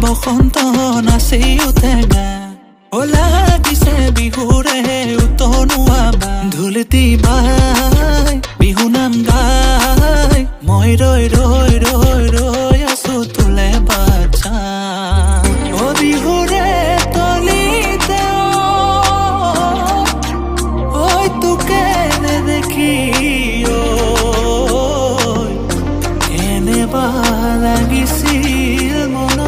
বসন্ত নাচি উঠে গা ওলা দিছে বিহুৰে উতনুৱা বা ঢোলতি বাই বিহু নাম গাই মই ৰৈ ৰৈ ৰৈ ৰৈ আছো তোলে বাচ্চা ও বিহুৰে তলিতে ঐ তোকে নেদেখি কেনেবা লাগিছিল মন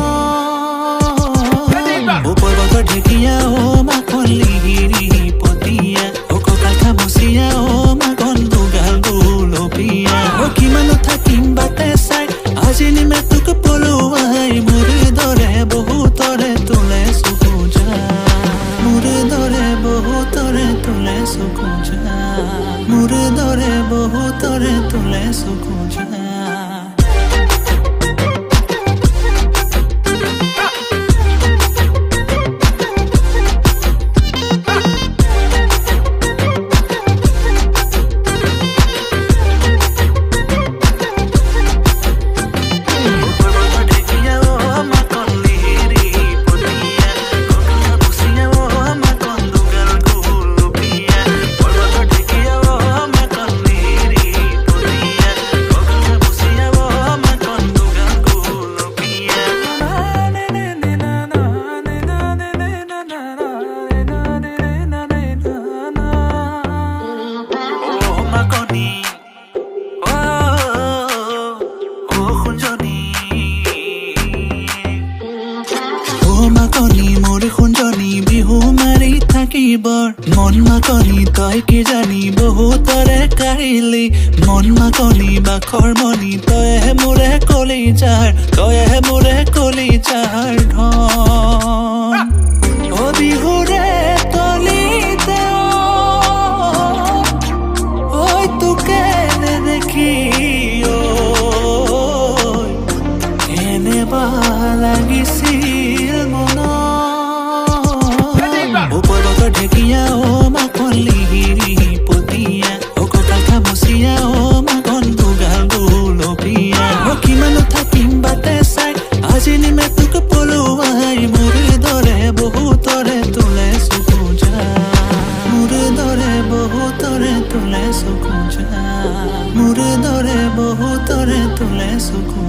ওপৰ বতৰ ঢেকীয়া মাখন লিহিৰি পতিয়া কঁকাল খামুচিয়া মাখন দুগাল গুলপীয়া কিমানো থাকিম বাটে চাই আজি নিমে তোক পলুৱাই মোৰ দৰে বহুতৰে তোলে চকু যায় মোৰ দৰে বহুতৰে তোলে চকু যায় মোৰ দৰে বহুতৰে তোলে চকু যায় মাকনি মোৰ খুঞ্জনি বিহু মাৰি থাকিবৰ মন মাকনি তই কি জানি বহুতৰে কাহিলি মন মাকনি বাখৰ মনি তইহে মোৰে কলিজাৰ তইহে মোৰে কলিজাৰ ধন অ বিহুৰে তলিতে ঐ তোকে নেদেখি কেনেবা লাগিছিল মন ওপৰ বতৰ ঢেকীয়া মাখন লিহিৰি পতিয়া কঁকাল খামুচিয়া মাখন দুগাল গুলপীয়া কিমানো থাকিম বাটে চাই আজি নিমে তোক পলুৱাই মোৰ দৰে বহুতৰে তোলে চকু যায় মোৰ দৰে বহুতৰে তোলে চকু যায় মোৰ দৰে বহুতৰে তোলে চকু